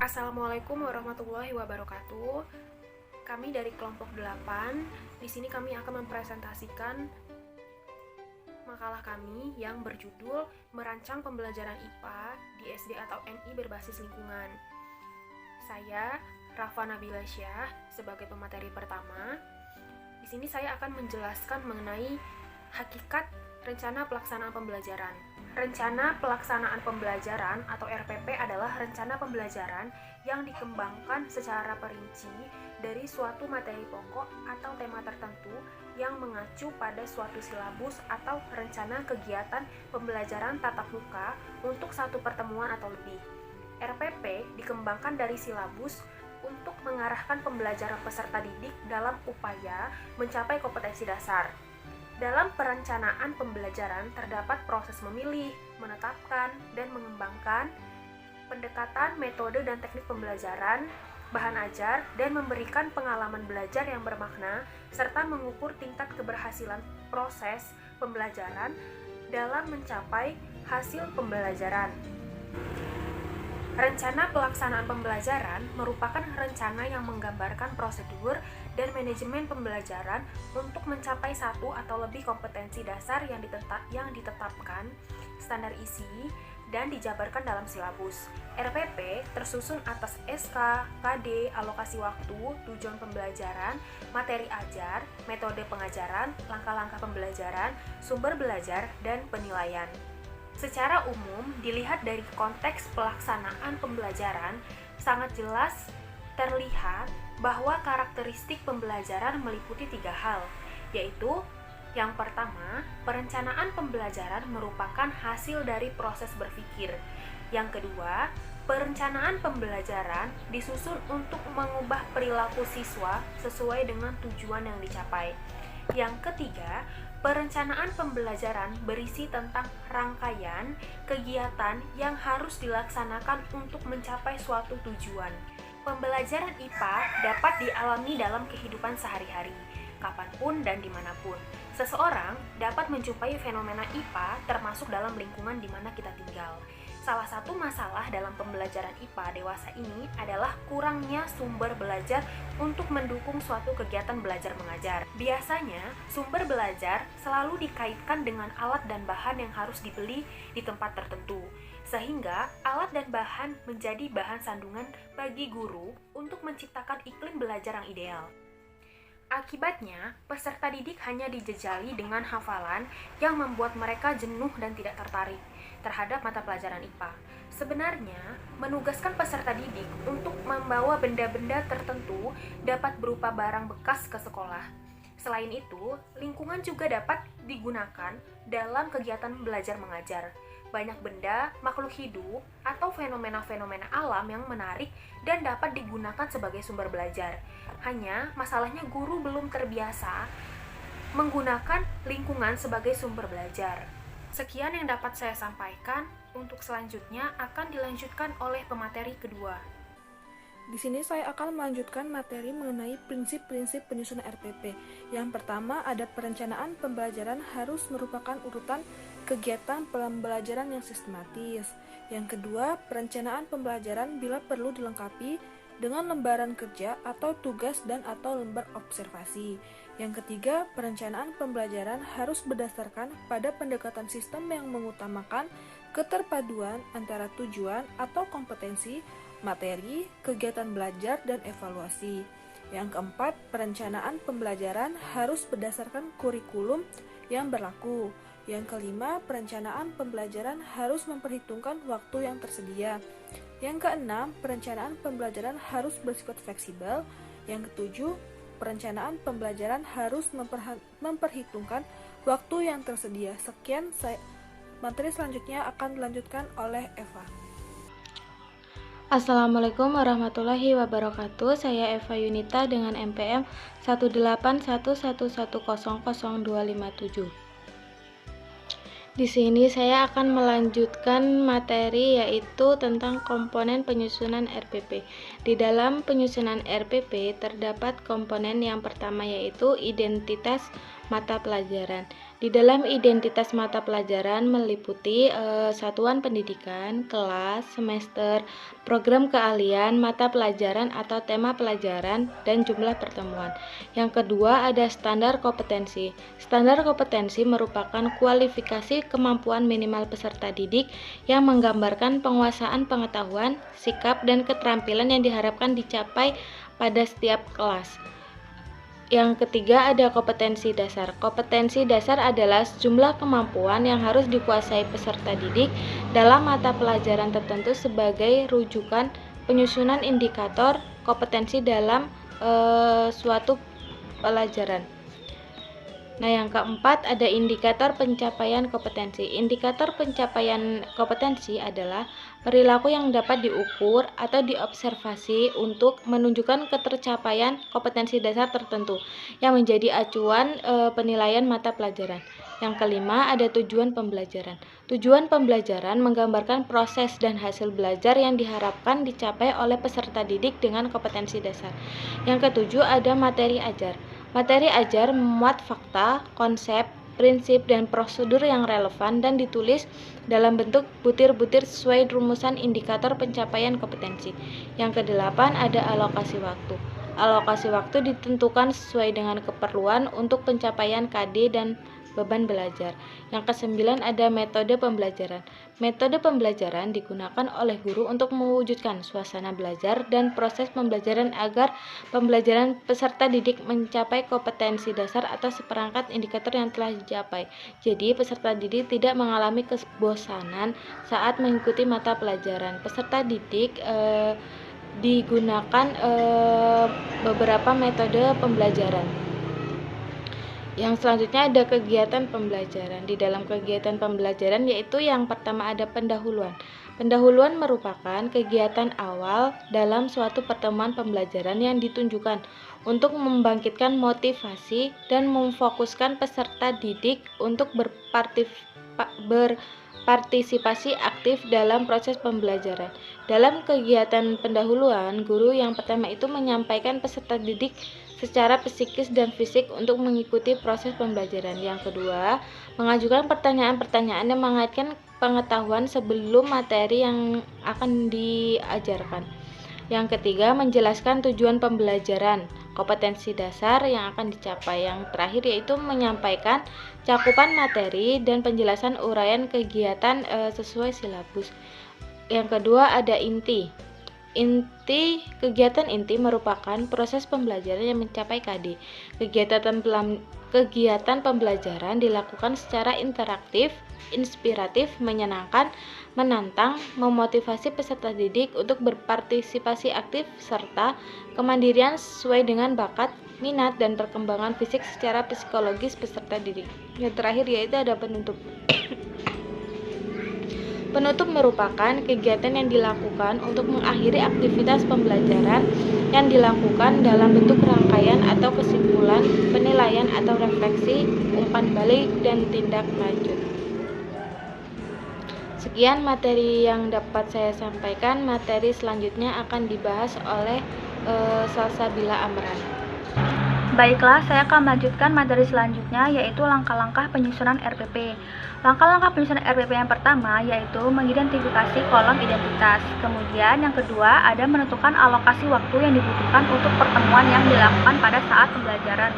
Assalamualaikum warahmatullahi wabarakatuh. Kami dari kelompok 8. Di sini kami akan mempresentasikan makalah kami yang berjudul Merancang Pembelajaran IPA di SD atau MI berbasis lingkungan. Saya Rafa Nabila Syah sebagai pemateri pertama. Di sini saya akan menjelaskan mengenai hakikat rencana pelaksanaan pembelajaran. Rencana pelaksanaan pembelajaran atau RPP adalah rencana pembelajaran yang dikembangkan secara perinci dari suatu materi pokok atau tema tertentu yang mengacu pada suatu silabus atau rencana kegiatan pembelajaran tatap muka untuk satu pertemuan atau lebih. RPP dikembangkan dari silabus untuk mengarahkan pembelajaran peserta didik dalam upaya mencapai kompetensi dasar. Dalam perencanaan pembelajaran terdapat proses memilih, menetapkan, dan mengembangkan pendekatan, metode, dan teknik pembelajaran, bahan ajar, dan memberikan pengalaman belajar yang bermakna, serta mengukur tingkat keberhasilan proses pembelajaran dalam mencapai hasil pembelajaran. Rencana pelaksanaan pembelajaran merupakan rencana yang menggambarkan prosedur dan manajemen pembelajaran untuk mencapai satu atau lebih kompetensi dasar yang ditetapkan, standar isi, dan dijabarkan dalam silabus. RPP tersusun atas SK, KD, alokasi waktu, tujuan pembelajaran, materi ajar, metode pengajaran, langkah-langkah pembelajaran, sumber belajar, dan penilaian. Secara umum, dilihat dari konteks pelaksanaan pembelajaran, sangat jelas terlihat bahwa karakteristik pembelajaran meliputi 3 hal, yaitu yang pertama, perencanaan pembelajaran merupakan hasil dari proses berpikir. Yang kedua, perencanaan pembelajaran disusun untuk mengubah perilaku siswa sesuai dengan tujuan yang dicapai. Yang ketiga, perencanaan pembelajaran berisi tentang rangkaian kegiatan yang harus dilaksanakan untuk mencapai suatu tujuan. Pembelajaran IPA dapat dialami dalam kehidupan sehari-hari, kapanpun dan dimanapun. Seseorang dapat menjumpai fenomena IPA termasuk dalam lingkungan di mana kita tinggal. Salah satu masalah dalam pembelajaran IPA dewasa ini adalah kurangnya sumber belajar untuk mendukung suatu kegiatan belajar mengajar. Biasanya, sumber belajar selalu dikaitkan dengan alat dan bahan yang harus dibeli di tempat tertentu, sehingga alat dan bahan menjadi bahan sandungan bagi guru untuk menciptakan iklim belajar yang ideal. Akibatnya, peserta didik hanya dijejali dengan hafalan yang membuat mereka jenuh dan tidak tertarik terhadap mata pelajaran IPA. Sebenarnya, menugaskan peserta didik untuk membawa benda-benda tertentu dapat berupa barang bekas ke sekolah. Selain itu, lingkungan juga dapat digunakan dalam kegiatan belajar mengajar. Banyak benda, makhluk hidup, atau fenomena-fenomena alam yang menarik dan dapat digunakan sebagai sumber belajar. Hanya masalahnya guru belum terbiasa menggunakan lingkungan sebagai sumber belajar. Sekian yang dapat saya sampaikan. Untuk selanjutnya akan dilanjutkan oleh pemateri kedua. Di sini saya akan melanjutkan materi mengenai prinsip-prinsip penyusunan RPP. Yang pertama, ada perencanaan pembelajaran harus merupakan urutan kegiatan pembelajaran yang sistematis. Yang kedua, perencanaan pembelajaran bila perlu dilengkapi dengan lembaran kerja atau tugas dan atau lembar observasi. Yang ketiga, perencanaan pembelajaran harus berdasarkan pada pendekatan sistem yang mengutamakan keterpaduan antara tujuan atau kompetensi, materi, kegiatan belajar, dan evaluasi. Yang keempat, perencanaan pembelajaran harus berdasarkan kurikulum yang berlaku. Yang kelima, perencanaan pembelajaran harus memperhitungkan waktu yang tersedia. Yang keenam, perencanaan pembelajaran harus bersifat fleksibel. Yang ketujuh, perencanaan pembelajaran harus memperhitungkan waktu yang tersedia. Sekian, materi selanjutnya akan dilanjutkan oleh Eva. Assalamualaikum warahmatullahi wabarakatuh. Saya Eva Yunita dengan NPM 18111000257. Di sini saya akan melanjutkan materi yaitu tentang komponen penyusunan RPP. Di dalam penyusunan RPP terdapat komponen yang pertama yaitu identitas mata pelajaran. Di dalam identitas mata pelajaran meliputi satuan pendidikan, kelas, semester, program keahlian, mata pelajaran atau tema pelajaran, dan jumlah pertemuan. Yang kedua ada standar kompetensi. Standar kompetensi merupakan kualifikasi kemampuan minimal peserta didik yang menggambarkan penguasaan pengetahuan, sikap, dan keterampilan yang diharapkan dicapai pada setiap kelas. Yang ketiga ada kompetensi dasar. Kompetensi dasar adalah sejumlah kemampuan yang harus dikuasai peserta didik dalam mata pelajaran tertentu sebagai rujukan penyusunan indikator kompetensi dalam suatu pelajaran. Nah, yang keempat ada indikator pencapaian kompetensi. Indikator pencapaian kompetensi adalah perilaku yang dapat diukur atau diobservasi untuk menunjukkan ketercapaian kompetensi dasar tertentu yang menjadi acuan penilaian mata pelajaran. Yang kelima ada tujuan pembelajaran. Tujuan pembelajaran menggambarkan proses dan hasil belajar yang diharapkan dicapai oleh peserta didik dengan kompetensi dasar. Yang ketujuh ada materi ajar. Materi ajar memuat fakta, konsep, prinsip, dan prosedur yang relevan dan ditulis dalam bentuk butir-butir sesuai rumusan indikator pencapaian kompetensi. Yang kedelapan ada alokasi waktu. Alokasi waktu ditentukan sesuai dengan keperluan untuk pencapaian KD dan beban belajar. Yang kesembilan ada metode pembelajaran. Metode pembelajaran digunakan oleh guru untuk mewujudkan suasana belajar dan proses pembelajaran agar pembelajaran peserta didik mencapai kompetensi dasar atau seperangkat indikator yang telah dicapai. Jadi, peserta didik tidak mengalami kebosanan saat mengikuti mata pelajaran. Peserta didik digunakan beberapa metode pembelajaran. Yang selanjutnya ada kegiatan pembelajaran. Di dalam kegiatan pembelajaran yaitu yang pertama ada pendahuluan. Pendahuluan merupakan kegiatan awal dalam suatu pertemuan pembelajaran yang ditunjukkan untuk membangkitkan motivasi dan memfokuskan peserta didik untuk berpartisipasi aktif dalam proses pembelajaran. Dalam kegiatan pendahuluan, guru yang pertama itu menyampaikan peserta didik secara psikis dan fisik untuk mengikuti proses pembelajaran. Yang kedua, mengajukan pertanyaan-pertanyaan yang mengaitkan pengetahuan sebelum materi yang akan diajarkan. Yang ketiga, menjelaskan tujuan pembelajaran, kompetensi dasar yang akan dicapai. Yang terakhir yaitu menyampaikan cakupan materi dan penjelasan uraian kegiatan sesuai silabus. Yang kedua ada inti. Kegiatan inti merupakan proses pembelajaran yang mencapai KD. Kegiatan pembelajaran dilakukan secara interaktif, inspiratif, menyenangkan, menantang, memotivasi peserta didik untuk berpartisipasi aktif, serta kemandirian sesuai dengan bakat, minat, dan perkembangan fisik secara psikologis peserta didik. Yang terakhir yaitu ada penutup. Penutup merupakan kegiatan yang dilakukan untuk mengakhiri aktivitas pembelajaran yang dilakukan dalam bentuk rangkaian atau kesimpulan, penilaian atau refleksi, umpan balik, dan tindak lanjut. Sekian materi yang dapat saya sampaikan. Materi selanjutnya akan dibahas oleh Salsabila Amran. Baiklah, saya akan melanjutkan materi selanjutnya yaitu langkah-langkah penyusunan RPP. Langkah-langkah penyusunan RPP yang pertama yaitu mengidentifikasi kolom identitas. Kemudian yang kedua ada menentukan alokasi waktu yang dibutuhkan untuk pertemuan yang dilakukan pada saat pembelajaran.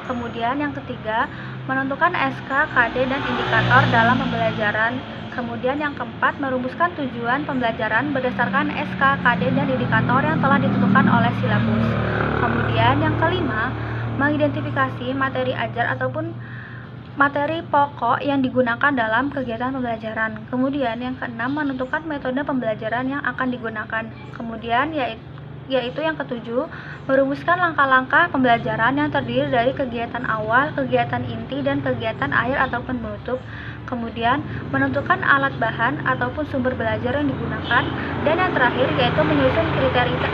Kemudian yang ketiga menentukan SK, KD, dan indikator dalam pembelajaran. Kemudian yang keempat merumuskan tujuan pembelajaran berdasarkan SK, KD, dan indikator yang telah ditentukan oleh silabus. Kemudian yang kelima mengidentifikasi materi ajar ataupun materi pokok yang digunakan dalam kegiatan pembelajaran. Kemudian yang keenam menentukan metode pembelajaran yang akan digunakan. Kemudian yaitu yang ketujuh merumuskan langkah-langkah pembelajaran yang terdiri dari kegiatan awal, kegiatan inti, dan kegiatan akhir ataupun penutup. Kemudian menentukan alat bahan ataupun sumber belajar yang digunakan. Dan yang terakhir yaitu menyusun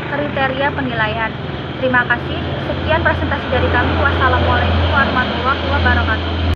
kriteria penilaian. Terima kasih. Sekian presentasi dari kami. Wassalamualaikum warahmatullahi wabarakatuh.